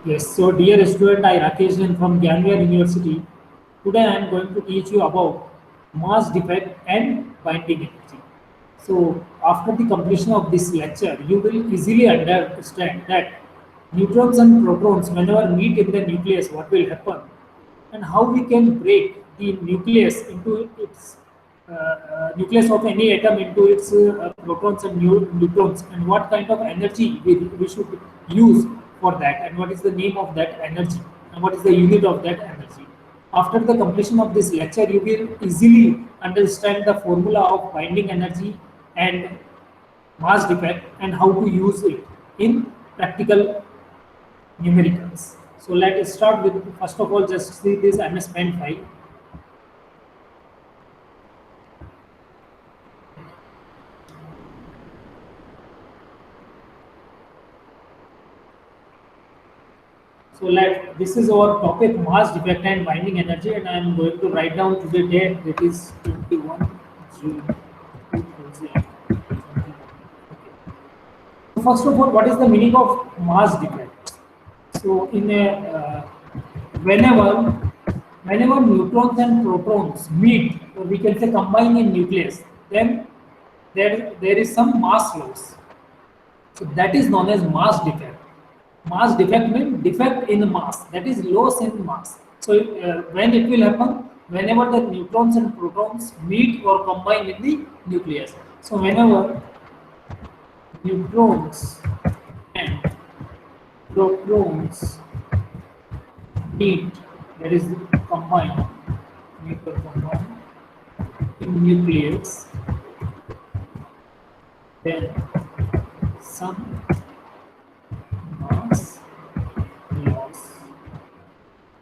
Yes, so dear student, I Rakesh Jain from Gyanware University. Today I am going to teach you about mass defect and binding energy. So after the completion of this lecture, you will easily understand that neutrons and protons, whenever meet in the nucleus, what will happen, and how we can break the nucleus into its nucleus of any atom into its protons and neutrons, and what kind of energy we should use for that, and what is the name of that energy, and what is the unit of that energy. After the completion of this lecture, you will easily understand the formula of binding energy and mass defect and how to use it in practical numericals. So let us start with, first of all, just see this MS Pen file. So let, this is our topic, mass defect and binding energy, and I am going to write down today date, that is 21 June 2020. So first of all, what is the meaning of mass defect? So in a whenever whenever neutrons and protons meet, or we can say combine in nucleus, then there is some mass loss. So that is known as mass defect. Mass defect means defect in mass, that is loss in mass. So when it will happen? Whenever the neutrons and protons meet or combine in the nucleus. So whenever neutrons and protons meet, that is combine, meet or combine in nucleus, then some mass loss,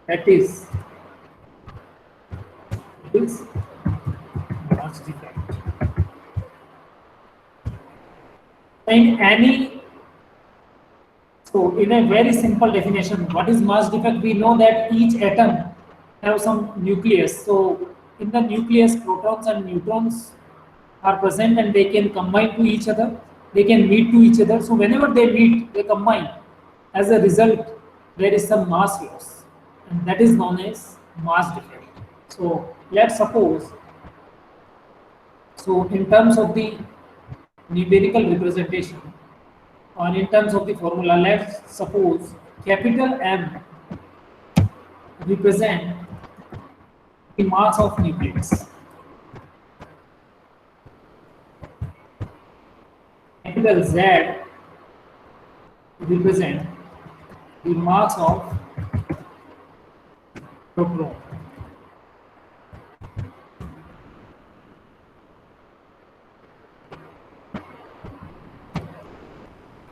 that is mass defect. And any, so in a very simple definition, what is mass defect? We know that each atom have some nucleus. So in the nucleus, protons and neutrons are present and they can combine to each other. They can meet to each other. So whenever they meet, they combine. As a result, there is some mass loss, and that is known as mass defect. So let's suppose, so in terms of the numerical representation, or in terms of the formula, let's suppose capital M represent the mass of nucleus. Capital Z represent the mass of proton.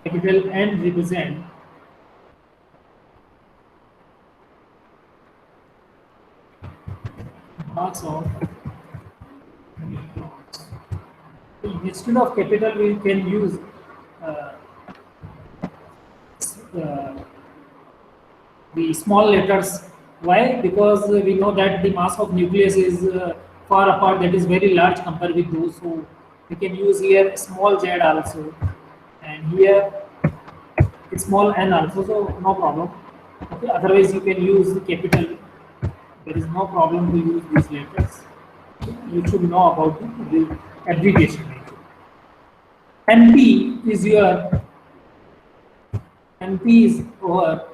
Capital N represent mass of neutrons. Instead of capital, we can use uh, uh, the small letters. Why? Because we know that the mass of nucleus is far apart, that is very large compared with those. So we can use here small z also, and here small n also. So no problem. Okay. Otherwise, you can use the capital. There is no problem to use these letters. You should know about the abbreviation. NP is your NP is our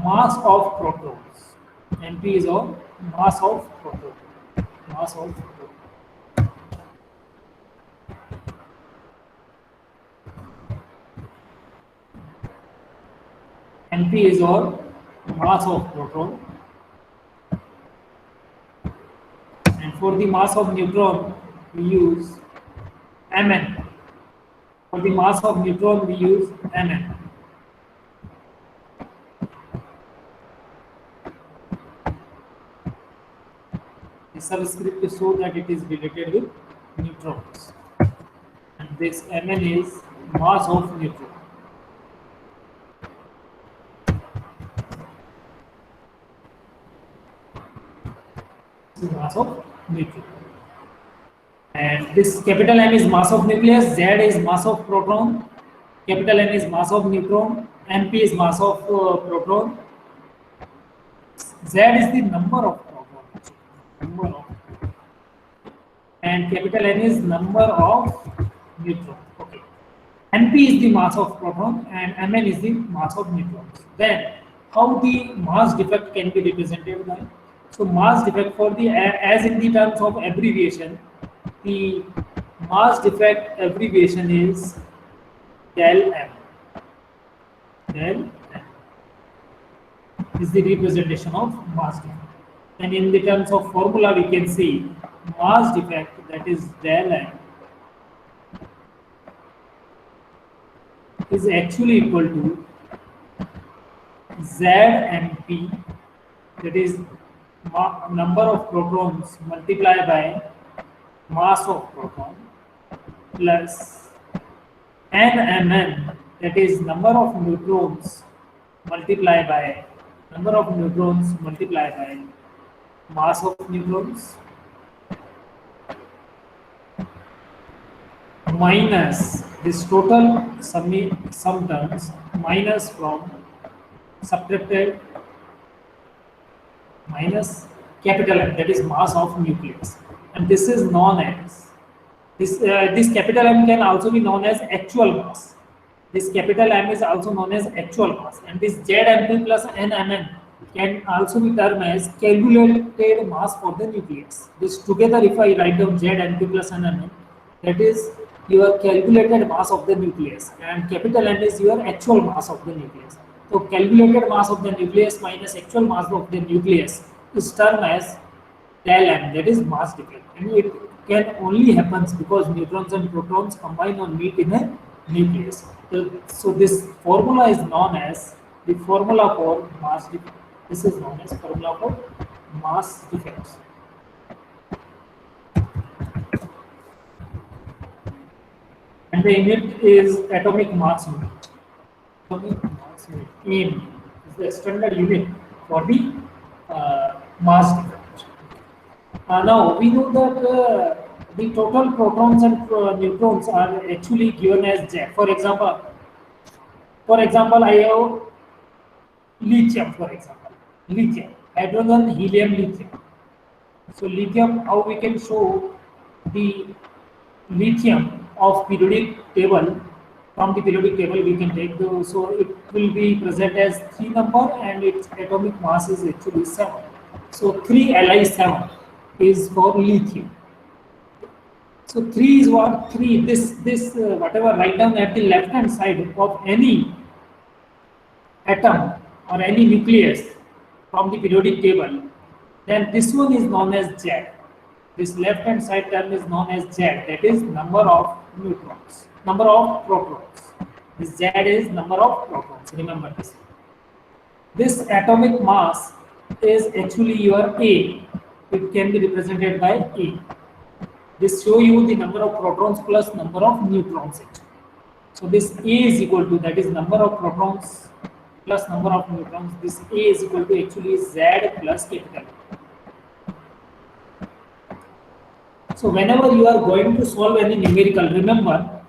mass of protons. NP is our mass of proton. Mass of proton. NP is our mass of proton. And for the mass of neutron, we use Mn. For the mass of neutron, we use Mn. The subscript is so that it is related with neutrons. And this Mn is mass of neutron. This is mass of neutron. And this capital M is mass of nucleus, Z is mass of proton, capital N is mass of neutron, Mp is mass of proton, Z is the number of protons, number of, and capital N is number of neutrons. Okay. Np is the mass of proton and Mn is the mass of neutrons. Then how the mass defect can be represented by? So mass defect for the, as in the terms of abbreviation, the mass defect abbreviation is del M. Del M is the representation of mass defect. And in the terms of formula, we can see mass defect, that is del M, is actually equal to ZNP, that is number of protons multiplied by mass of proton, plus NMN, that is number of neutrons multiplied by mass of neutrons, minus this total sum terms, minus from subtracted minus capital M, that is mass of nucleus, and this is known as this capital M can also be known as actual mass. This capital M is also known as actual mass, and this ZNP plus NMN can also be termed as calculated mass for the nucleus. This together, if I write down ZNP plus NMN, that is your calculated mass of the nucleus, and capital N is your actual mass of the nucleus. So calculated mass of the nucleus minus actual mass of the nucleus is termed as del M, that is mass defect, and it can only happens because neutrons and protons combine or meet in a nucleus. So this formula is known as the formula for mass defect. This is known as formula for mass defects. And the unit is atomic mass unit. Atomic mass unit, AIM, is the standard unit for the mass defect. Now we know that the total protons and neutrons are actually given as Z. For example, I have lithium. For example, lithium, hydrogen, helium, lithium. So lithium, how we can show the lithium of periodic table? From the periodic table we can take the, so it will be present as 3 number and its atomic mass is actually 7. So 3Li7 is for lithium. So 3 is what? 3, this whatever write down at the left hand side of any atom or any nucleus from the periodic table, then this one is known as Z. This left hand side term is known as Z, that is number of neutrons, number of protons. This Z is number of protons, remember this. This atomic mass is actually your A. It can be represented by A. This show you the number of protons plus number of neutrons actually. So this A is equal to, that is number of protons plus number of neutrons. This A is equal to actually Z plus capital. So whenever you are going to solve any numerical, remember,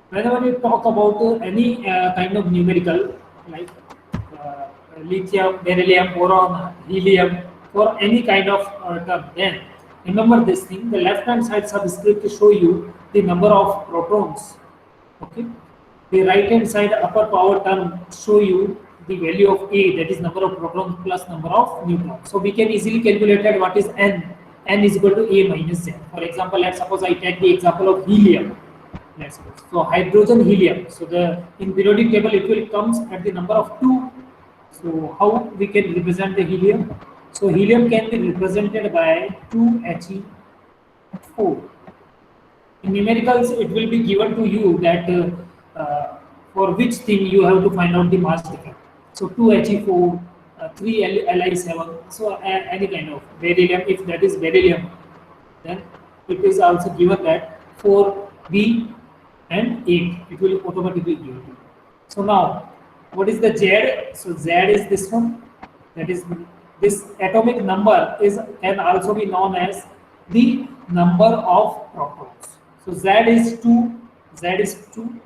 whenever you talk about any kind of numerical like lithium, beryllium, boron, helium, for any kind of term, then remember this thing, the left hand side subscript to show you the number of protons. Okay, the right hand side upper power term show you the value of A, that is number of protons plus number of neutrons. So we can easily calculate that what is N. N is equal to A minus Z. For example, let's suppose I take the example of helium. Let's suppose. So hydrogen, helium. So the in periodic table it will comes at the number of 2. So how we can represent the helium? So helium can be represented by 2He4. In numericals, it will be given to you that for which thing you have to find out the mass defect. So 2He4, 3Li7, so any kind of beryllium, if that is beryllium, then it is also given that 4B and 8, it will automatically give you. So now, what is the Z? So Z is this one, that is this atomic number can also be known as the number of protons. So Z is 2, Z is 2.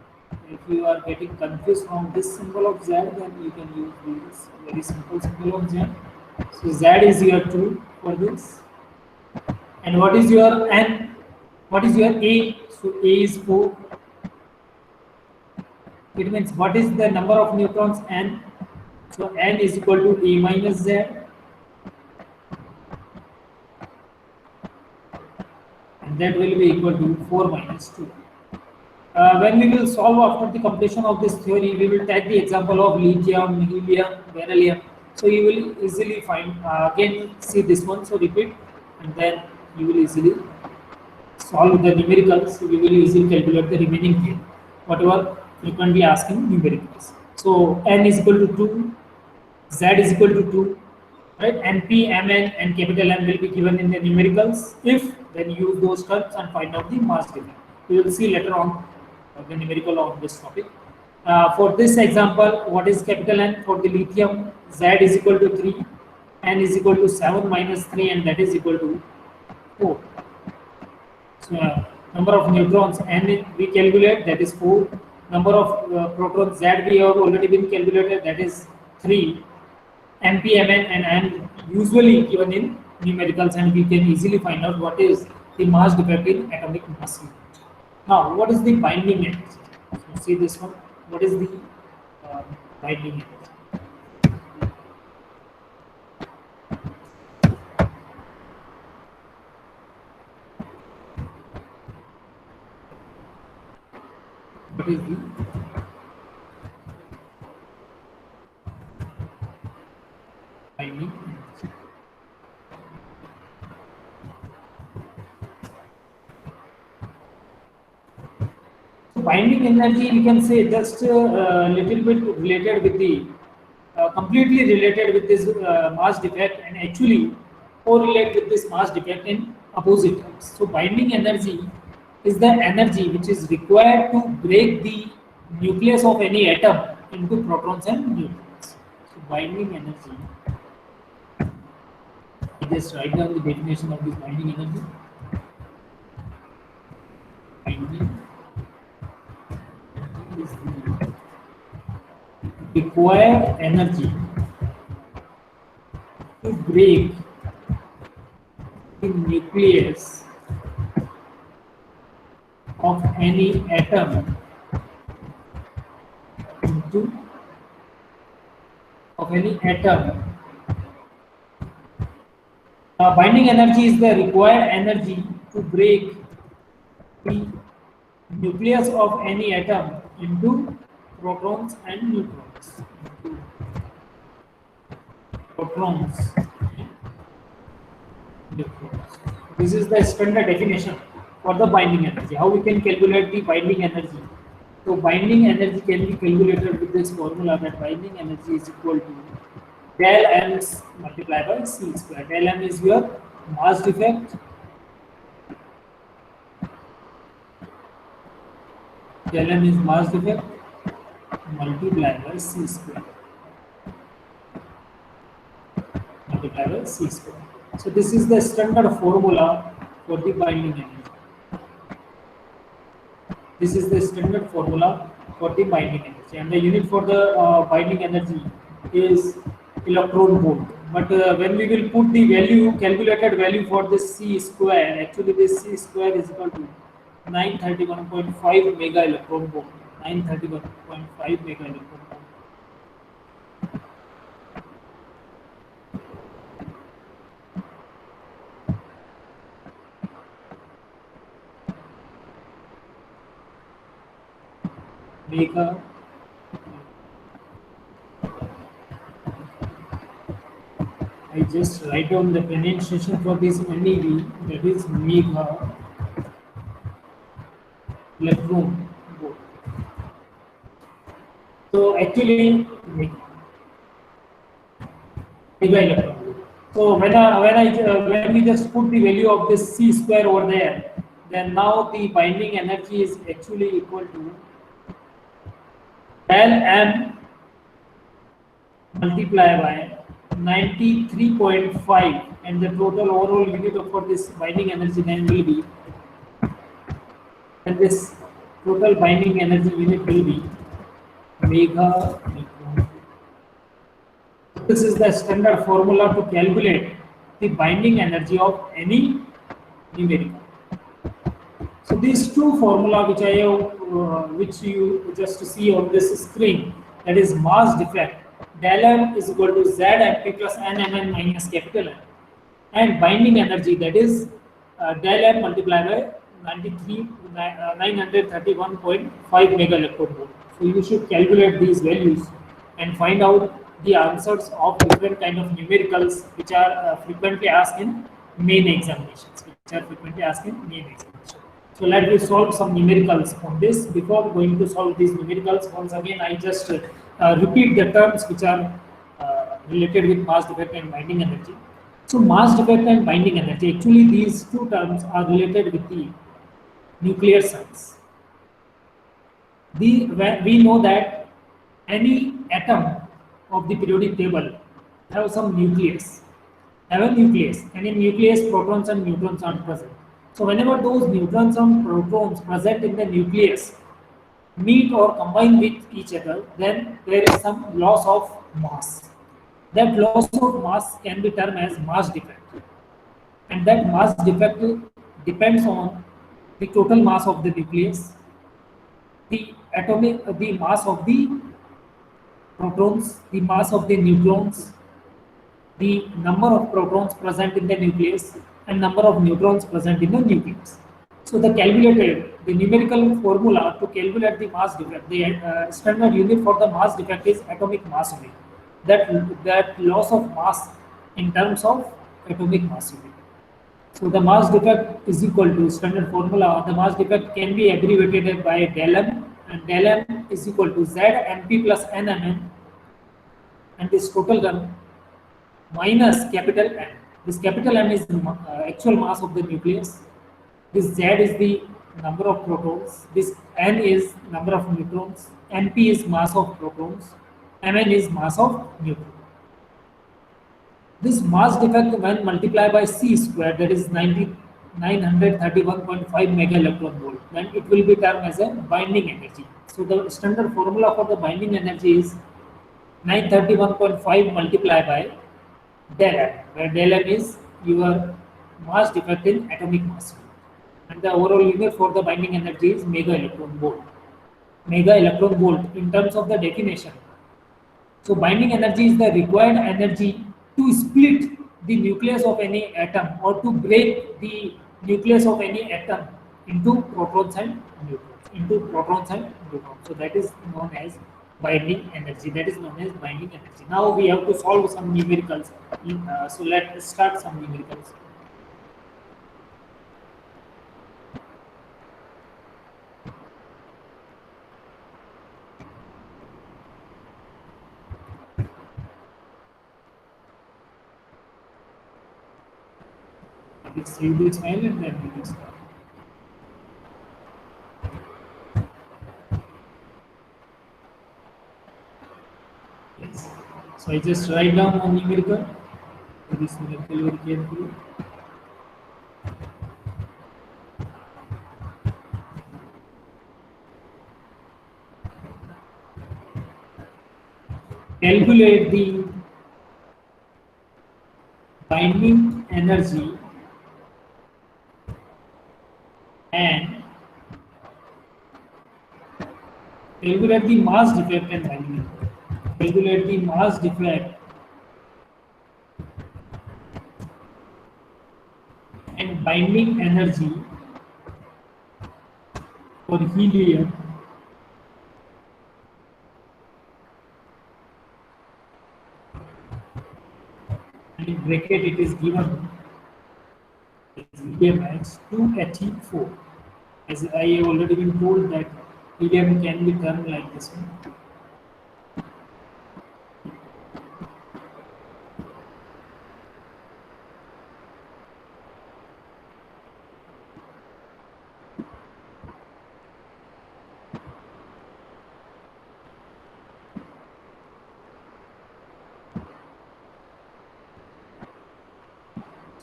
If you are getting confused from this symbol of Z, then you can use this very simple symbol of Z. So Z is your 2 for this. And what is your N? What is your A? So A is 4. It means what is the number of neutrons? N. So N is equal to A minus Z. And that will be equal to 4 minus 2. When we will solve after the completion of this theory, we will take the example of lithium, helium, beryllium. So you will easily find, again see this one, so repeat, and then you will easily solve the numericals. You will easily calculate the remaining thing, whatever frequently asking numericals. So n is equal to 2, z is equal to 2, right? NP, Mn, and capital M will be given in the numericals. If then use those terms and find out the mass difference. We will see later on the numerical of this topic. For this example, what is capital N for the lithium? Z is equal to 3, N is equal to 7 minus 3, and that is equal to 4. So, number of neutrons N we calculate, that is 4. Number of protons Z we have already been calculated, that is 3. MP, Mn, and N usually given in numericals, and we can easily find out what is the mass defect in atomic mass unit. Now, what is the binding energy? So, see this one. What is the binding energy? What is the binding energy? So binding energy, we can say just a little bit related with the completely related with this mass defect, and actually correlate with this mass defect in opposite terms. So binding energy is the energy which is required to break the nucleus of any atom into protons and neutrons. So binding energy, I just write down the definition of this binding energy. Binding is the required energy to break the nucleus of any atom into binding energy is the required energy to break the nucleus of any atom into protons and neutrons. Protons and neutrons. This is the standard definition for the binding energy. How we can calculate the binding energy? So binding energy can be calculated with this formula, that binding energy is equal to del M multiplied by C square. Del M is your mass defect. Del M is mass defect multiplied by C square. Multiplied by C square. So this is the standard formula for the binding energy. This is the standard formula for the binding energy, and the unit for the binding energy is electron volt. But when we will put the value, calculated value for this C square, actually this C square is equal to 931.5 mega electron volt. 931.5 mega electron volt. Mega. I just write down the pronunciation for this MEV, that is mega electron volt. So actually mega electron volt. So when we just put the value of this C square over there, then now the binding energy is actually equal to del M multiplied by 93.5, and the total overall unit for this binding energy then will be, and this total binding energy unit will be mega electron. This is the standard formula to calculate the binding energy of any numerical. So these two formula which I have, which you just see on this screen, that is mass defect. Del M is equal to Z MP plus N Mn minus capital N, and binding energy, that is del M multiplied by 931.5 mega electron volt. So you should calculate these values and find out the answers of different kind of numericals which are frequently asked in main examinations. So let me solve some numericals on this. Before going to solve these numericals, once again I just repeat the terms which are related with mass defect and binding energy. So mass defect and binding energy, actually these two terms are related with the nuclear science. We know that any atom of the periodic table have some nucleus, and in nucleus protons and neutrons are present. So whenever those neutrons and protons present in the nucleus meet or combine with each other, then there is some loss of mass. That loss of mass can be termed as mass defect, and that mass defect depends on the total mass of the nucleus, the mass of the protons, the mass of the neutrons, the number of protons present in the nucleus, and number of neutrons present in the nucleus. So the numerical formula to calculate the mass defect, the standard unit for the mass defect is atomic mass unit. That loss of mass in terms of atomic mass unit. So the mass defect is equal to standard formula. The mass defect can be abbreviated by del M, and del M is equal to Z MP plus N Mn, and this total term minus capital N. This capital N is actual mass of the nucleus. This Z is the number of protons. This N is number of neutrons. NP is mass of protons. Mn is mass of neutron. This mass defect when multiplied by C square, that is 931.5 mega electron volt, then it will be termed as a binding energy. So the standard formula for the binding energy is 931.5 multiplied by del M, where del M is your mass defect in atomic mass. And the overall unit for the binding energy is mega electron volt. Mega electron volt in terms of the definition. So binding energy is the required energy to split the nucleus of any atom or to break the nucleus of any atom into protons and neutrons. So that is known as binding energy. Now we have to solve some numericals. So let's start some numericals. Let's save this file and then we will start. Yes. So I just write down one numerical. This numerical very carefully. Calculate the binding energy and calculate the mass defect and binding energy. Calculate the mass defect and binding energy for helium and in bracket it is given helium as 2He4. As I have already been told that helium can be termed like this one.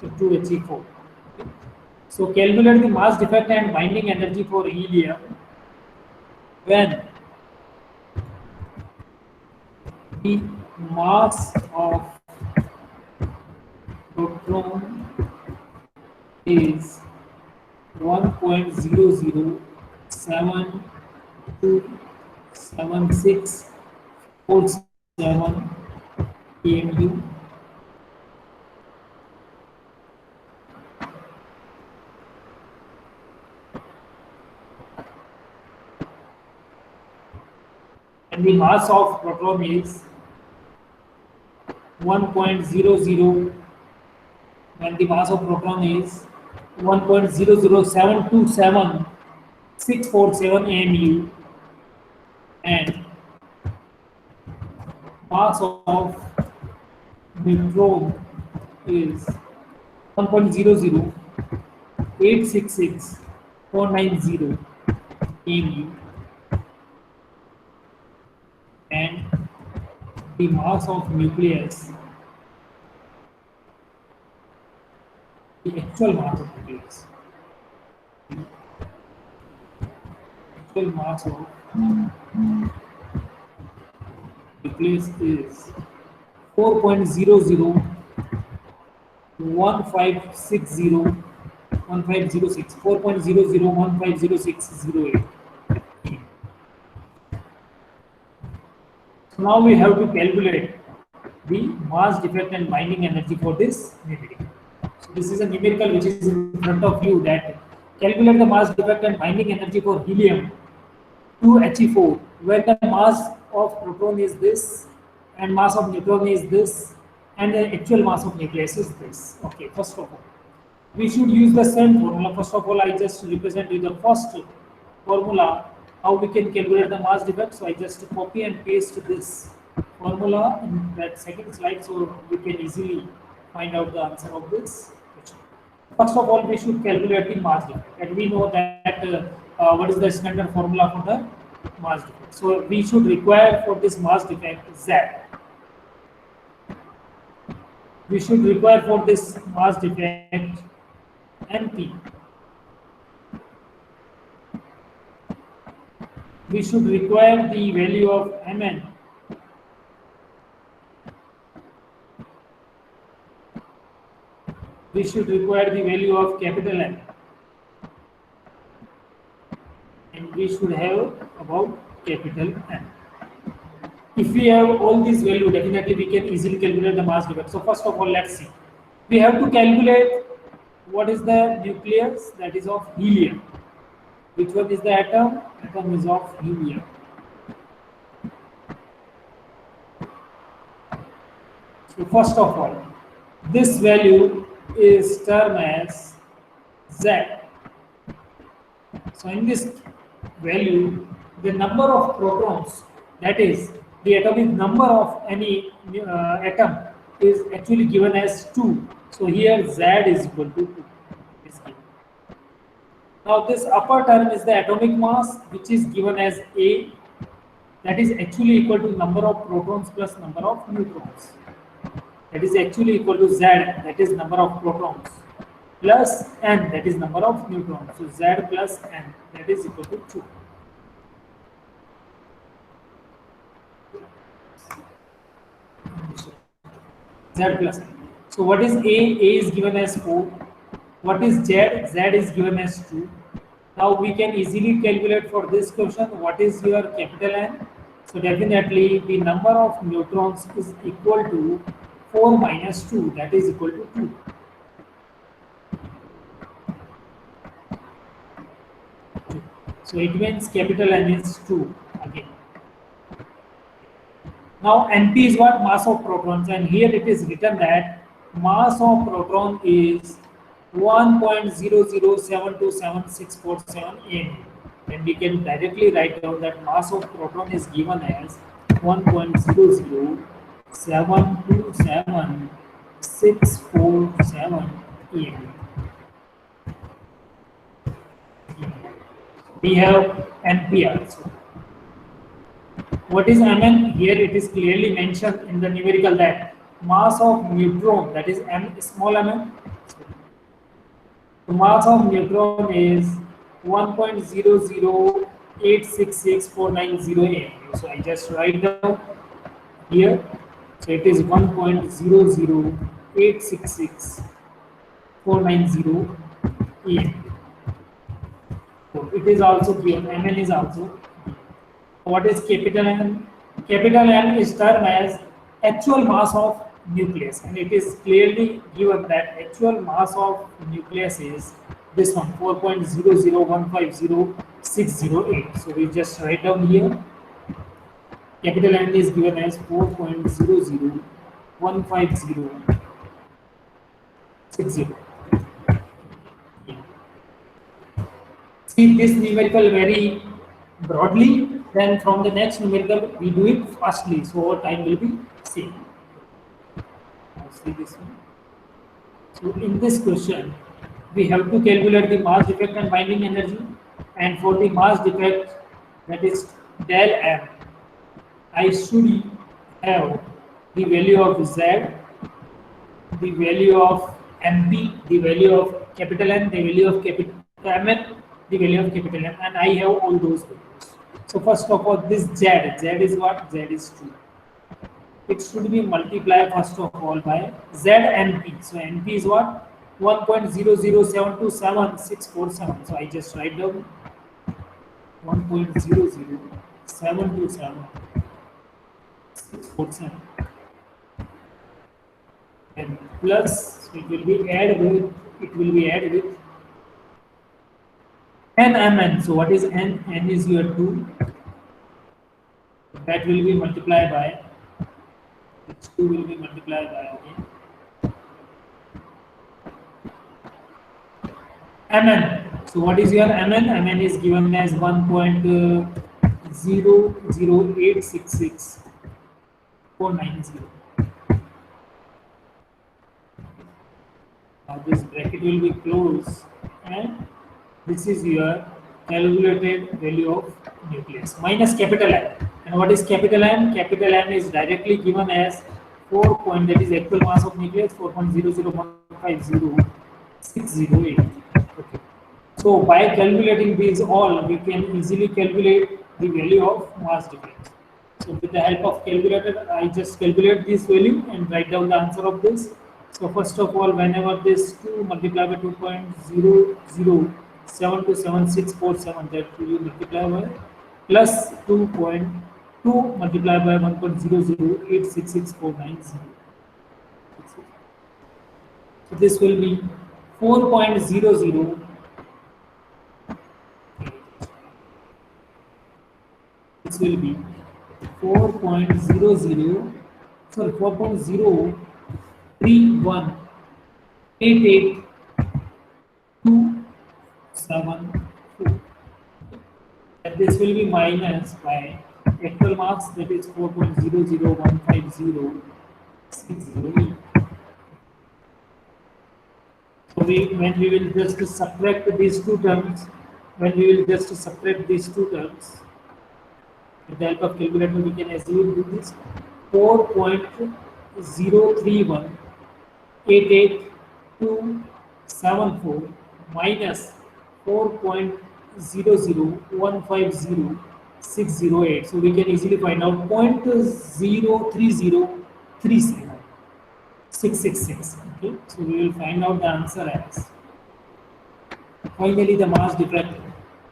So 2He4. So calculate the mass defect and binding energy for helium when the mass of proton is 1.0072747 AMU. And the mass of proton is 1.00, and the mass of proton is 1.00727 AMU, and mass of neutron is 1.00866,490 AMU, and the mass of nucleus, the actual mass of nucleus, actual mass of nucleus is 4.001560 So now we have to calculate the mass defect and binding energy for this numerical. So this is a numerical which is in front of you, that calculate the mass defect and binding energy for helium 2He4, where the mass of proton is this and mass of neutron is this and the actual mass of nucleus is this. Okay, first of all, we should use the same formula. First of all, I just represent you the first formula, how we can calculate the mass defect. So I just copy and paste this formula in that second slide, so we can easily find out the answer of this question. First of all, we should calculate the mass defect, and we know that what is the standard formula for the mass defect. So we should require for this mass defect Z. We should require for this mass defect NP. We should require the value of Mn. We should require the value of capital N. And we should have about capital N. If we have all these values, definitely we can easily calculate the mass defect. So first of all, let's see. We have to calculate what is the nucleus, that is of helium. Which one is the atom? Atom is of helium. So first of all, this value is termed as Z. So in this value, the number of protons, that is the atomic number of any atom, is actually given as 2. So here Z is equal to 2. Now this upper term is the atomic mass, which is given as A, that is actually equal to number of protons plus number of neutrons. That is actually equal to Z, that is number of protons, plus N, that is number of neutrons. So Z plus N, that is equal to 2. Z plus N. So what is A? A is given as 4. What is Z? Z is given as 2. Now we can easily calculate for this question what is your capital N. So definitely the number of neutrons is equal to 4 minus 2, that is equal to 2. So it means capital N is 2 again. Now NP is what? Mass of protons, and here it is written that mass of proton is 1.0072767 AMU. And we can directly write down that mass of proton is given as 1.0072767 AMU. We have NP also. What is Mn? Here it is clearly mentioned in the numerical that mass of neutron, that is M small m. The mass of neutron is 1.00866,490 AMU. So I just write down here So it is 1.00866,490 EM. So it is also given, Mn is also. What is capital N? Capital N is termed as actual mass of nucleus, and it is clearly given that actual mass of nucleus is this one, 4.00150,608. So we just write down here. Capital N is given as 4.00150,608. See this numerical very broadly, then from the next numerical we do it fastly, so our time will be same. Now see this one. So in this question, we have to calculate the mass defect and binding energy, and for the mass defect, that is del M, I should have the value of Z, the value of MP, the value of capital N, the value of capital Mn, the value of capital M, and I have all those values. So first of all, this Z is what? Z is 2. It should be multiplied first of all by Z and P. So NP is what? 1.00727,647. So I just write down 1.00727,647. And plus it will be added with NMN. So what is N? N is your 2. That will be multiplied by, which 2 will be multiplied by again Mn. So what is your Mn? Mn is given as 1.00866,490. Now this bracket will be closed, and this is your calculated value of nucleus minus capital M. And what is capital M? Capital M is directly given as 4 point, that is actual mass of nucleus, 4.00150,608. Okay. So by calculating these all, we can easily calculate the value of mass defect. So with the help of calculator, I just calculate this value and write down the answer of this. So first of all, whenever this 2 multiplied by 2.00727,647, that will be multiplied by plus 2.2 multiplied by 1.00866,490. So this will be 4.00. This will be 4.03188,274. And this will be minus by actual mass, that is 4.00150,608. So when we will just subtract these two terms, with the help of calculator, we can easily do this. 4.03188,274 minus 4.00150,608. So we can easily find out 0.03037,666. Okay, so we will find out the answer as, finally the mass defect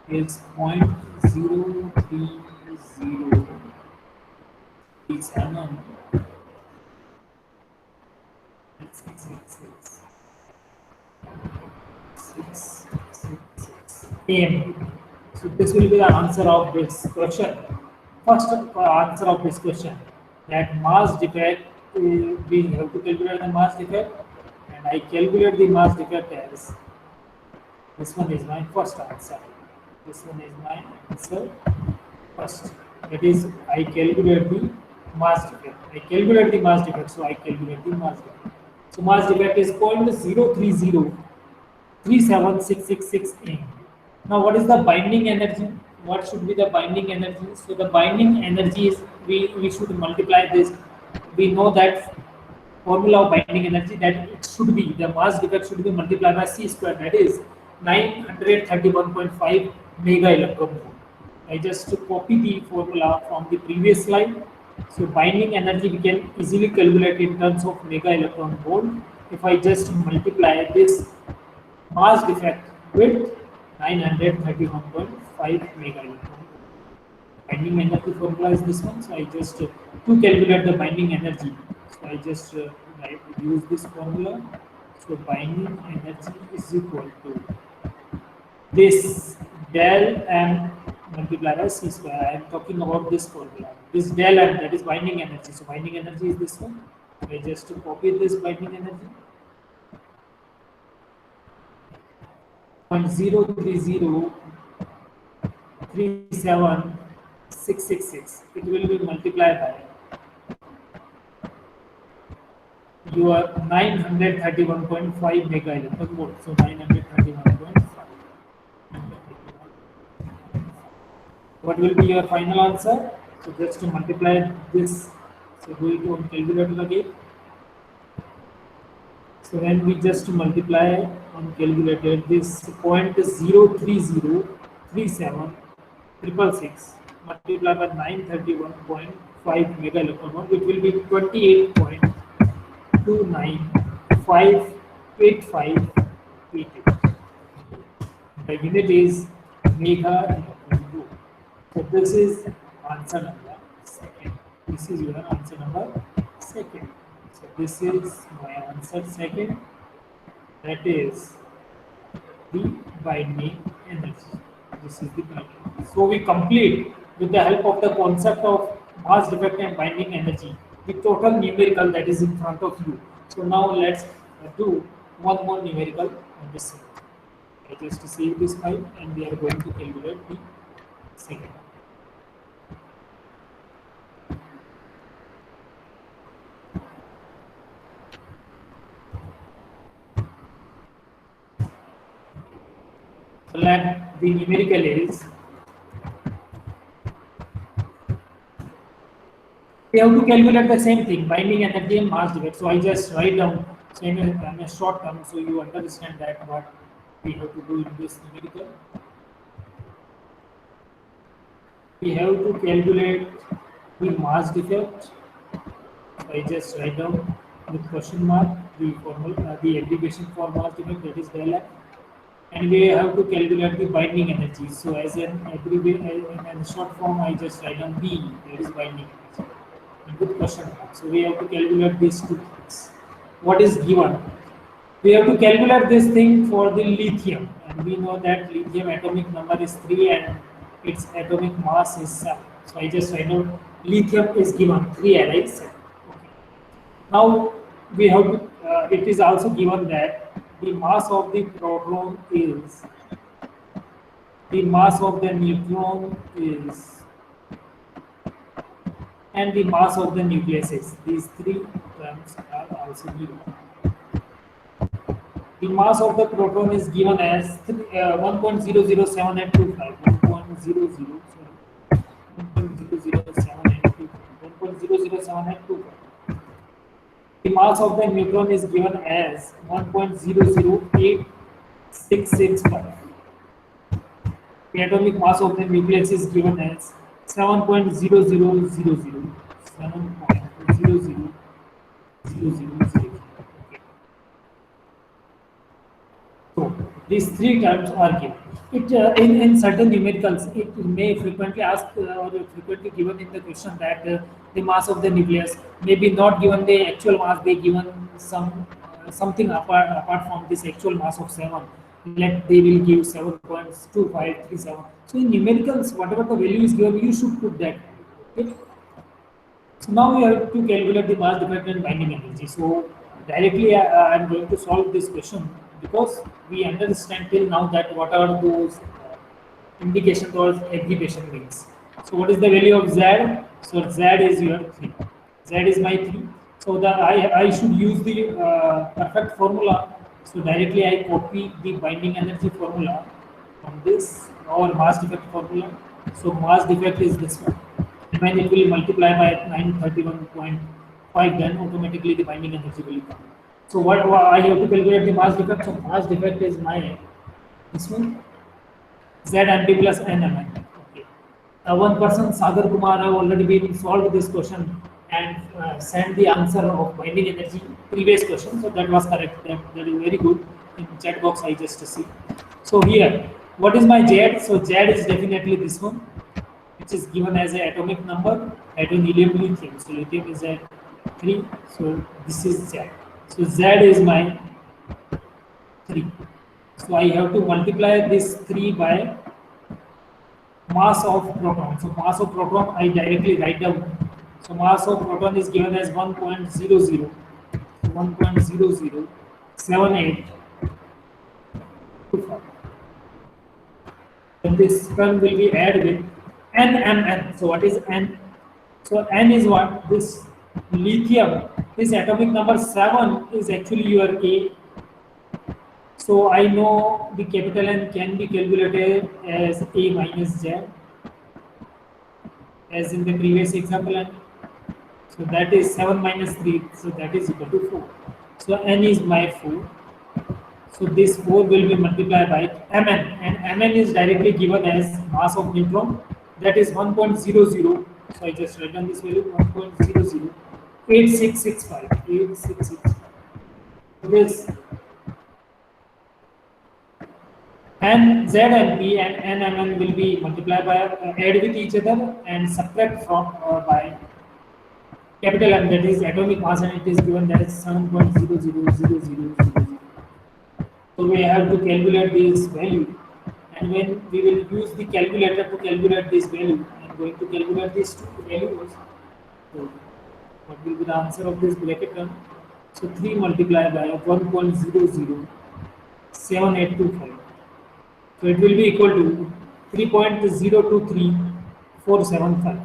is 0.03037,666 AM. So this will be the answer of this question. First answer of this question, that mass defect, we have to calculate the mass defect, and I calculate the mass defect as, this one is my first answer. This one is my answer first. That is, I calculate the mass defect. So I calculate the mass defect. So mass defect is 0.03037,666 AM. Now what is the binding energy? What should be the binding energy? So the binding energy is, we should multiply this. We know that formula of binding energy, that it should be, the mass defect should be multiplied by C square, that is 931.5 mega electron volt. I just copy the formula from the previous slide So binding energy we can easily calculate in terms of mega electron volt. If I just multiply this mass defect with 931.5 mega electron volt. Binding energy formula is this one. So I just to calculate the binding energy. So I just use this formula. So binding energy is equal to this del m multiplied by c square. I am talking about this formula. This del m, that is binding energy. So binding energy is this one. I just copy this binding energy. 0.03037666. It will be multiplied by your 931.5 mega electron volt. So 931.5. What will be your final answer? So just to multiply this, so do it on calculator again. So when we just multiply on calculator this 0.03037 multiply by 931.5 mega electron volt, it will be 28.2958588. The unit is mega electron volt. So this is answer number second. This is your answer number second. So this is my answer second. That is the binding energy. This is the binding. So we complete with the help of the concept of mass defect and binding energy the total numerical that is in front of you. So now let's do one more numerical on this side. I just save this file and we are going to calculate the second. So let the numerical is, we have to calculate the same thing, binding energy and mass defect. So I just write down so in a short term so you understand that what we have to do in this numerical. We have to calculate the mass defect. So I just write down with question mark the formula, the abbreviation for mass defect, that is del F. And we have to calculate the binding energy. So as an abbreviation in short form, I just write down B, that is binding energy. And with question mark. So we have to calculate these two things. What is given? We have to calculate this thing for the lithium, and we know that lithium atomic number is 3 and its atomic mass is 7. So I just write down lithium is given 3 Li 7. Okay. Now we have to, it is also given that the mass of the proton is, the mass of the neutron is, and the mass of the nucleus is. These three terms are also given. The mass of the proton is given as 1.007825. 1.00725. The mass of the neutron is given as 1.008665. The atomic mass of the nucleus is given as 7.0000. 7.0000. So these three terms are given. It in certain numericals, it may frequently ask or frequently given in the question that the mass of the nucleus may be not given the actual mass, they given some something apart from this actual mass of 7. Let they will give 7.2537. So in numericals, whatever the value is given, you should put that. Okay? So now we have to calculate the mass defect and binding energy. So directly I am going to solve this question because we understand till now that what are those indication towards aggregation means. So what is the value of Z? So Z is your 3. Z is my 3. So the I should use the perfect formula. So directly I copy the binding energy formula from this or mass defect formula. So mass defect is this one. And when it will multiply by 931.5, then automatically the binding energy will come. So what I have to calculate the mass defect. So mass defect is my this one, ZMP plus NMN. Okay. One person, Sagar Kumar, have already been solved this question and sent the answer of binding energy previous question. So that was correct. That is very good. In chat box, I just see. So here, what is my Z? So Z is definitely this one, which is given as an atomic number. Hydrogen, helium, lithium. So lithium is at 3. So this is Z. So Z is my 3. So I have to multiply this 3 by mass of proton. So mass of proton I directly write down. So mass of proton is given as 1.00. 1.007825. Then this term will be added with NMN. So what is N? So N is what? This lithium. This atomic number 7 is actually your A. So I know the capital N can be calculated as A minus Z, as in the previous example. N. So that is 7 minus 3. So that is equal to 4. So N is my 4. So this 4 will be multiplied by Mn, and Mn is directly given as mass of neutron, that is 1.00. So I just write down this value, 1.008665. 8665. This and Z and P and N and Mn will be multiplied by add with each other and subtract from by capital M, that is atomic mass, and it is given that is 7.000000. So we have to calculate this value, and when we will use the calculator to calculate this value, I am going to calculate these two values. So what will be the answer of this bracket term? So 3 multiplied by 1.007825. So it will be equal to 3.023475.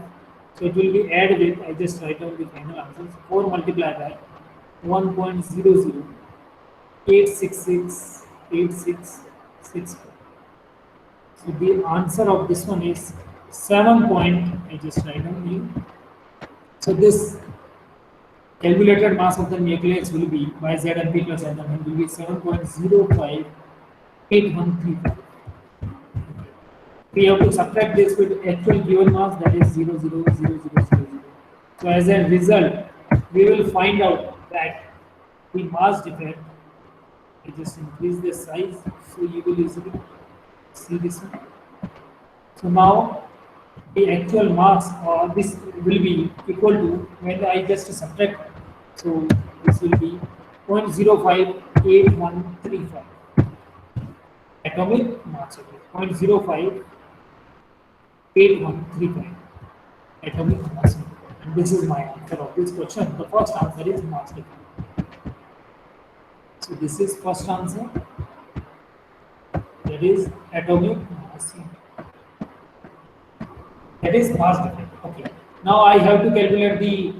So it will be added with, I just write down the final answer, 4 multiplied by 1.0086668664. So the answer of this one is 7 point, I just write down here. So this calculated mass of the nucleus will be by Z and P plus N will be 7.058135. We have to subtract this with actual given mass, that is 0.00000. So as a result, we will find out that the mass defect, I just increase the size so you will easily see this one. So now the actual mass this will be equal to, when I just subtract, so this will be 0.058135 atomic mass, 0.058135 atomic mass, and this is my answer of this question. The first answer is mass defect. So this is first answer, that is atomic mass. That is mass defect. Okay. Now I have to calculate the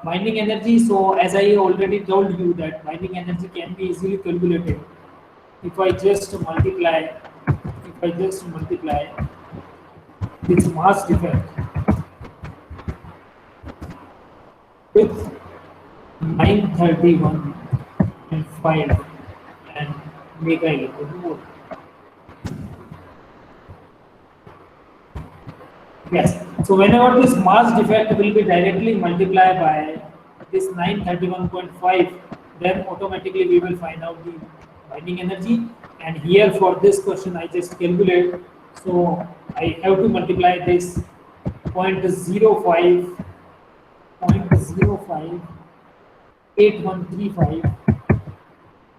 binding energy. So as I already told you that binding energy can be easily calculated if I just multiply this mass defect with 931 and 5 and mega electron volt. Yes. So whenever this mass defect will be directly multiplied by this 931.5, then automatically we will find out the binding energy. And here for this question, I just calculate. So I have to multiply this 0.058135,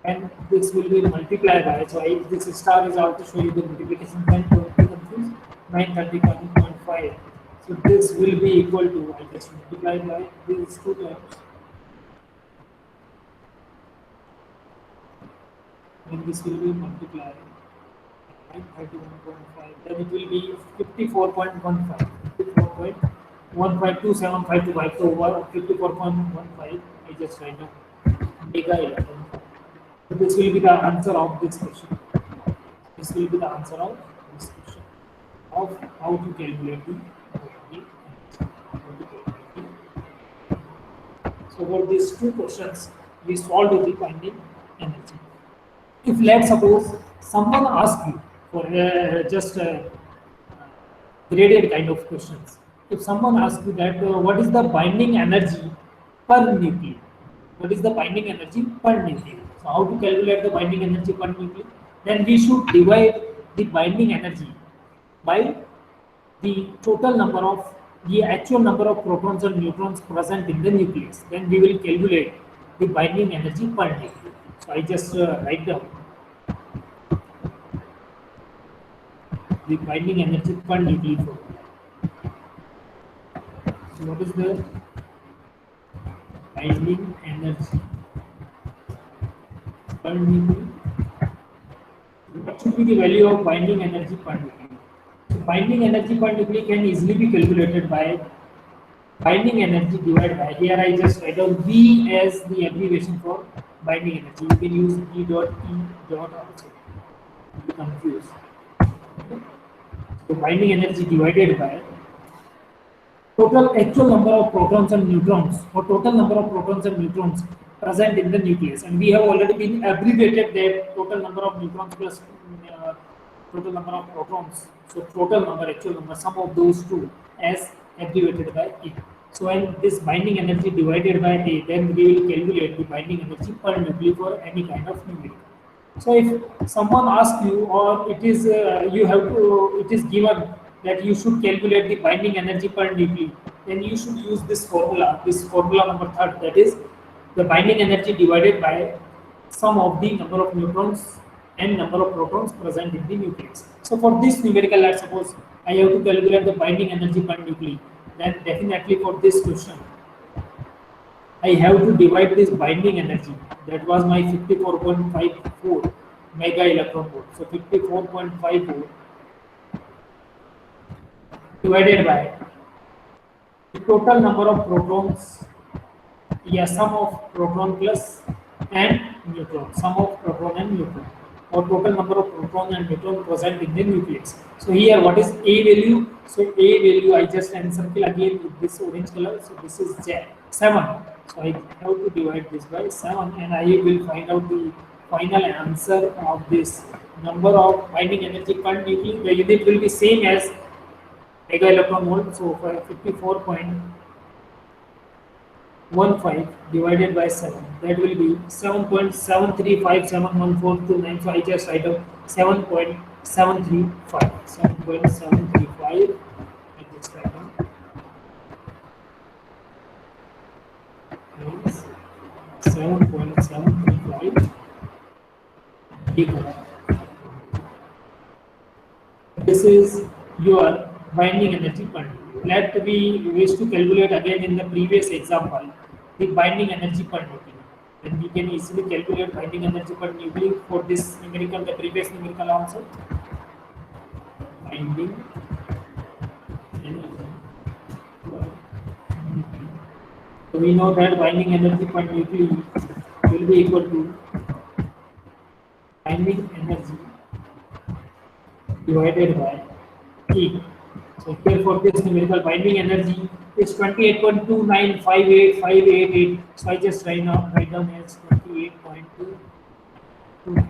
and this will be multiplied by. So this star is out to show you the multiplication sign. Don't be confused. 931.5. So this will be equal to, I just multiply by these two terms. When this will be multiplied by 931.5, then it will be 54.15. 54.1527525. So 54.15, I just write down mega electron. So this will be the answer of this question. This will be the answer of this question of how to calculate the binding energy. So for these two questions, we solved the binding energy. If let's suppose someone asks you for graded kind of questions. If someone asks you that what is the binding energy per nucleus? What is the binding energy per nucleus? So how to calculate the binding energy per nucleus? Then we should divide the binding energy by the total number of the actual number of protons and neutrons present in the nucleus. Then we will calculate the binding energy per nucleus. So I just write down the binding energy per nucleus. So what is the binding energy per nucleus? What should be the value of binding energy per nucleus? So binding energy per nucleus can easily be calculated by binding energy divided by, here I just write down B as the abbreviation for binding energy. You can use B dot E dot also. Be confused. Okay. So binding energy divided by total actual number of protons and neutrons, or total number of protons and neutrons present in the nucleus, and we have already been abbreviated that total number of neutrons plus total number of protons. So total number, actual number, sum of those two as abbreviated by A. So when this binding energy divided by A, then we will calculate the binding energy per nucleus for any kind of numerical. So if someone asks you, or it is you have to, it is given that you should calculate the binding energy per nucleus, then you should use this formula number third, that is the binding energy divided by sum of the number of neutrons and number of protons present in the nucleus. So for this numerical, let's suppose I have to calculate the binding energy per nucleus, then definitely for this question I have to divide this binding energy, that was my 54.54 mega electron volt. So 54.54 divided by the total number of protons, yeah, sum of proton plus and neutron, sum of proton and neutron, or total number of proton and neutron present in the nucleus. So here what is A value? So A value I just encircle again with this orange color. So this is 7. So I have to divide this by 7, and I will find out the final answer of this number of binding energy per nucleus. The unit will be same as mega electron volt. So for 54.15 divided by 7, that will be 7.7357142. So I just write down 7.735. 7.735. I just write down. 7.735 gigawatt. This is your binding energy per nucleus. Let we wish to calculate again in the previous example the binding energy per nucleus. Then we can easily calculate binding energy per nucleus for this numerical, the previous numerical also. Binding energy. So we know that binding energy per nucleus will be equal to binding energy divided by E. So here for this numerical, binding energy is 28.2958588. So I just write down as 28.2. Okay.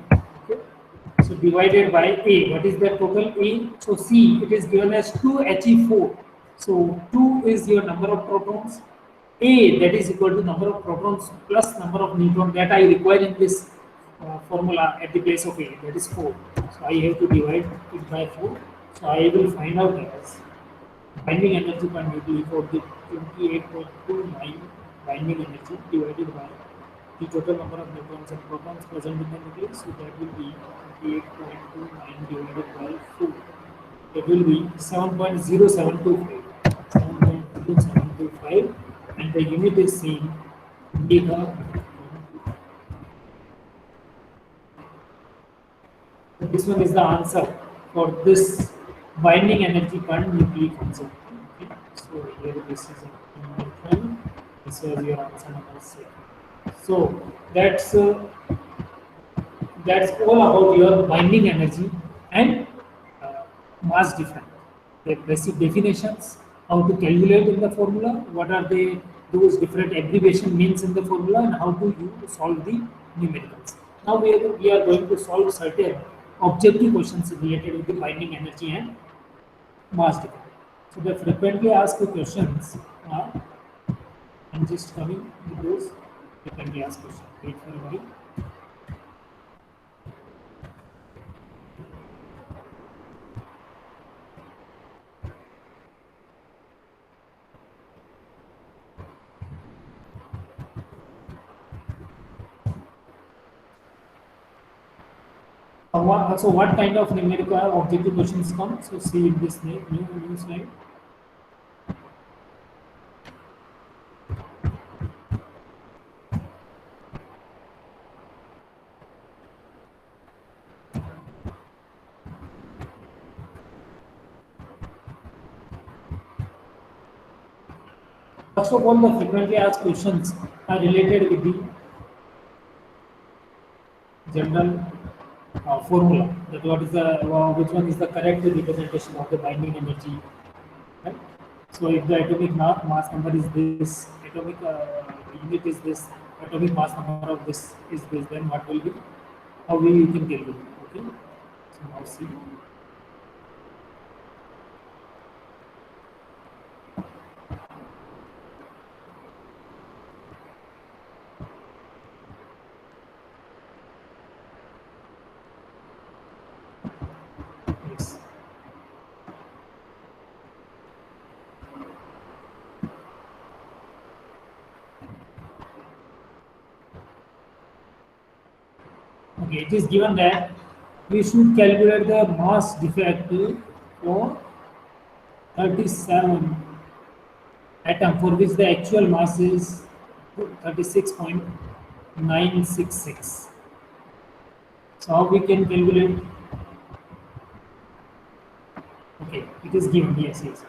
So divided by A. What is the total A? So C, it is given as 2He4. So 2 is your number of protons. A, that is equal to number of protons plus number of neutrons that I require in this formula at the place of A, that is 4. So I have to divide it by 4. So I will find out as binding energy per nucleus for the 28.29 binding energy divided by the total number of neutrons and protons present in the nucleus. So that will be 28.29 divided by 4. That will be 7.0725. 7.0725, and the unit is same giga. This one is the answer for this binding energy per nucleus concept. Okay. So here this is this was your answer number 6. So that's all about your binding energy and mass difference. The basic definitions, how to calculate in the formula, what are those different abbreviation means in the formula, and how to you solve the numericals. Now we are going to solve certain objective questions related with the binding energy and mass difference. So the frequently asked questions are, I'm just coming with those frequently asked questions. Wait for a while. So what kind of numerical objective questions come? So see in this new slide. First of all, the frequently asked questions are related with the general formula. That what is the which one is the correct representation of the binding energy, right? So if the atomic mass number is this, atomic unit is this, atomic mass number of this is this, then what will be? How we can calculate? Okay. So now see. Yes. Okay, it is given that we should calculate the mass defect for 37 atom for which the actual mass is 36.966. So how we can calculate? Okay, it is given. Yes, yes.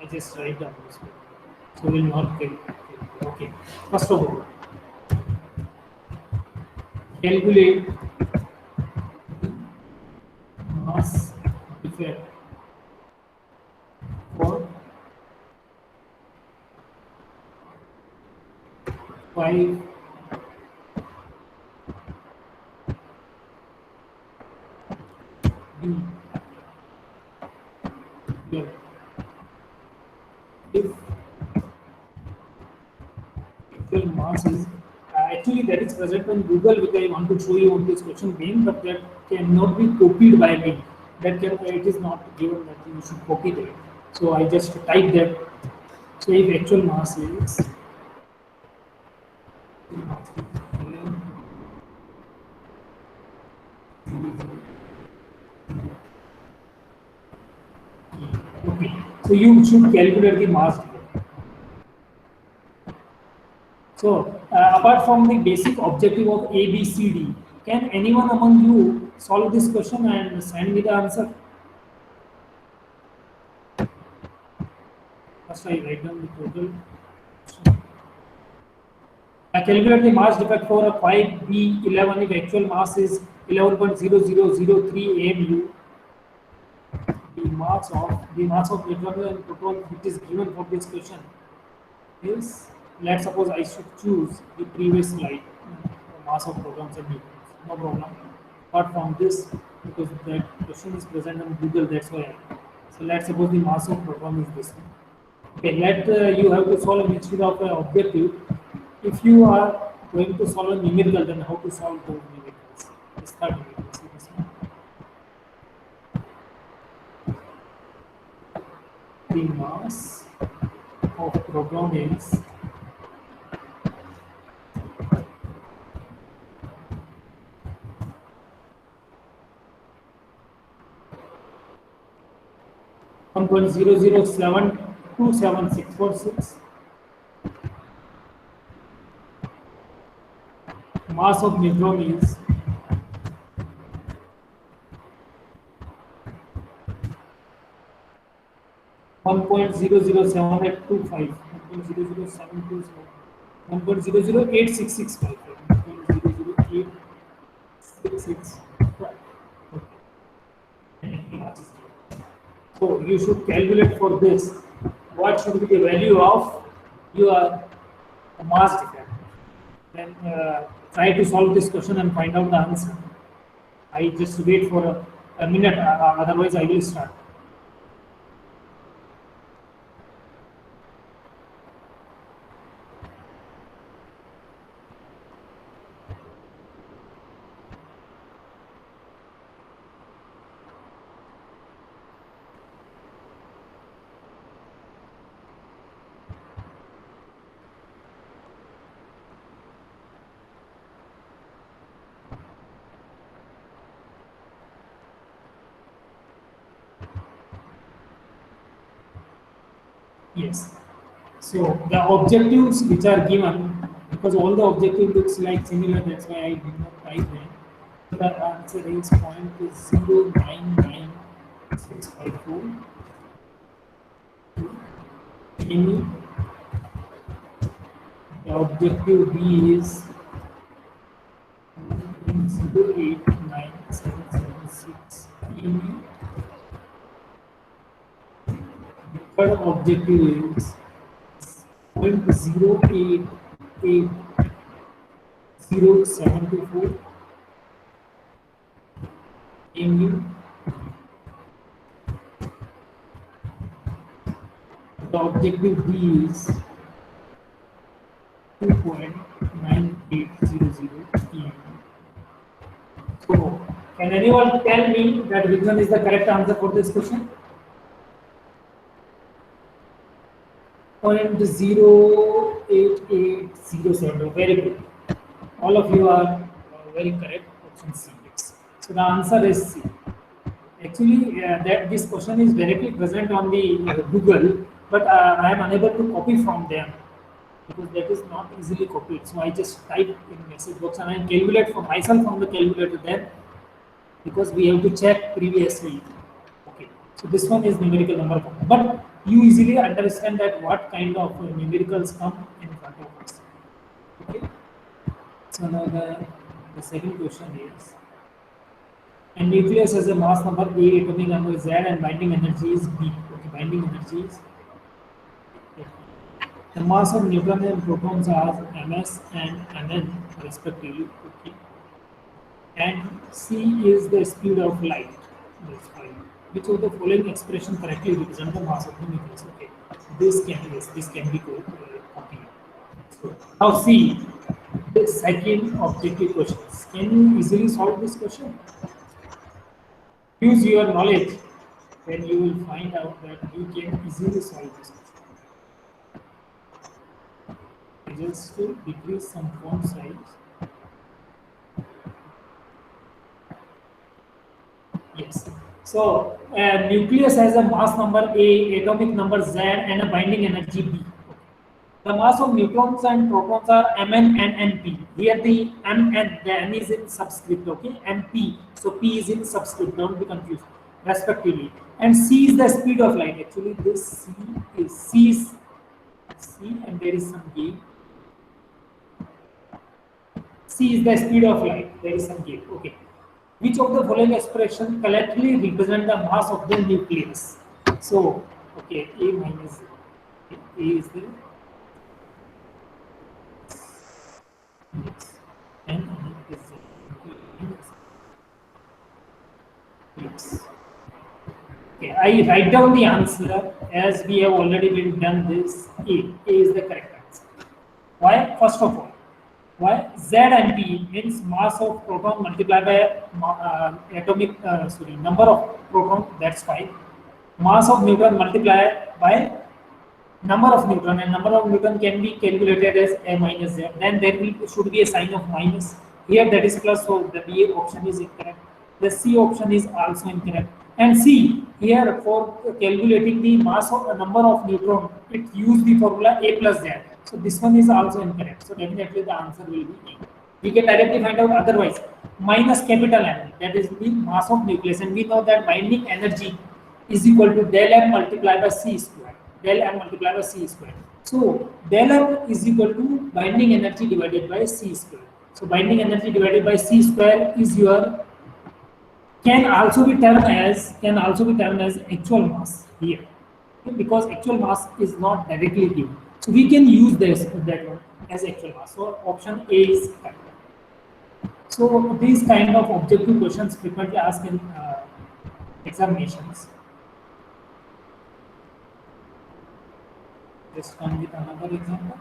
I just write down this one. So we'll not calculate. Okay. First of all, calculate mass defect for 5 B. Here. If actual mass is actually that is present on Google, which I want to show you on this question being, but that cannot be copied by me. That can it is not given that you should copy that. So I just type that. So if actual mass is okay, so you should calculate the mass defect. So apart from the basic objective of A, B, C, D, can anyone among you solve this question and send me the answer? First I write down the total. I calculate the mass defect for a 5B11 if actual mass is 11.0003 AMU. The mass of electron and proton which is given for this question is, let's suppose I should choose the previous slide, mass of protons and neutrons, no problem. Apart from this, because that question is present on Google, that's why. So let's suppose the mass of proton is this one. Okay, you have to solve instead of an objective. If you are going to solve a numerical, then how to solve those numericals? This third numerical. See this one. The mass of proton is 1.00727646. Mass of neutron is 1.007825, 1.00727, 1.008665, 1.00866. So you should calculate for this what should be the value of your mass defect. Then try to solve this question and find out the answer. I just wait for a minute, otherwise I will start. Yes. So the objectives which are given, because all the objective looks like similar, that's why I did not type them. The answer is point is 0.99654. Any the objective B is 0.89776. Any the third objective is 0.088074. MU. The objective B is 2.9800 PM. So, can anyone tell me that which one is the correct answer for this question? 0.08807. Very good. All of you are very correct. Option C. Yes. So the answer is C. Actually, that this question is directly present on the Google, but I am unable to copy from them because that is not easily copied. So I just type in message box and I calculate for myself from the calculator then, because we have to check previously. Okay. So this one is numerical number one, but you easily understand that what kind of numericals come in front of us. Okay. So now the second question is, a nucleus has a mass number A, atomic number is Z, and binding energy is B. Okay, binding energy is A. The mass of neutron and protons are ms and mn respectively. Okay. And c is the speed of light. That's fine. Which of the following expression correctly represent the mass of the nucleus? Okay. This can be copied. So now see the second objective questions. Can you easily solve this question? Use your knowledge, then you will find out that you can easily solve this question. Just to decrease some font size. Yes. So nucleus has a mass number A, atomic number Z, and a binding energy B. The mass of neutrons and protons are Mn and Np. Here the Mn, the N is in subscript, okay, and P. So P is in subscript, don't be confused, respectively. And C is the speed of light. Actually, this C is C, and there is some gap. C is the speed of light. There is some gap. Okay. Which of the following expression collectively represent the mass of the nucleus? So, okay, A minus A is the and yes. Okay, I write down the answer as we have already been done this. A is the correct answer. Why? First of all, why? Z and P means mass of proton multiplied by number of proton. That's fine. Mass of neutron multiplied by number of neutron, and number of neutron can be calculated as A minus Z. Then there should be a sign of minus. Here that is plus, so the B option is incorrect. The C option is also incorrect. And C, here for calculating the mass of a number of neutron, it used the formula A plus Z. So this one is also incorrect. So definitely the answer will be A. We can directly find out otherwise. Minus capital M, that is the mass of nucleus, and we know that binding energy is equal to del M multiplied by C square. Del M multiplied by C square. So del M is equal to binding energy divided by C square. So binding energy divided by C square is your can also be termed as actual mass here, okay, because actual mass is not directly given. So we can use that one as actual mass. So option A is correct. So these kind of objective questions frequently asked in examinations. Let's come with another example.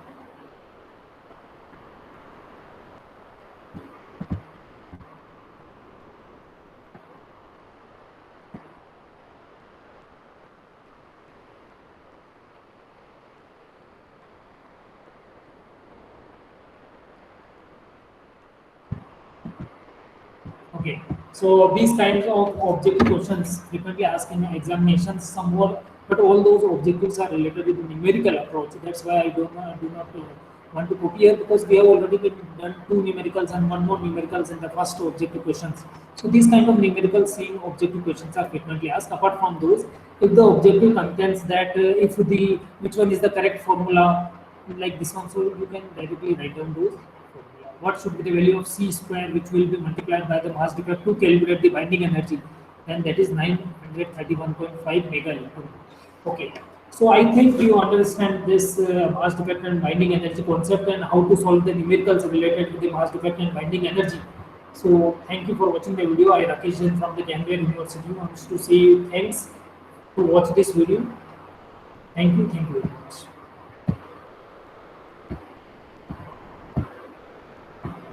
Okay, so these kinds of objective questions frequently asked in examinations, somewhat, but all those objectives are related with the numerical approach. That's why I do not want to copy here, because we have already been done two numericals and one more numericals in the first objective questions. So these kind of numerical same objective questions are frequently asked. Apart from those, if the objective contains that if the which one is the correct formula, like this one, so you can directly write down those formula. What should be the value of C square, which will be multiplied by the mass defect to calculate the binding energy? And that is 931.5 mega electron. Okay, so I think you understand this mass defect and binding energy concept and how to solve the numericals related to the mass defect and binding energy. So thank you for watching the video. I Rakesh Jain from the Cambridge University wants to say thanks to watch this video. Thank you very much.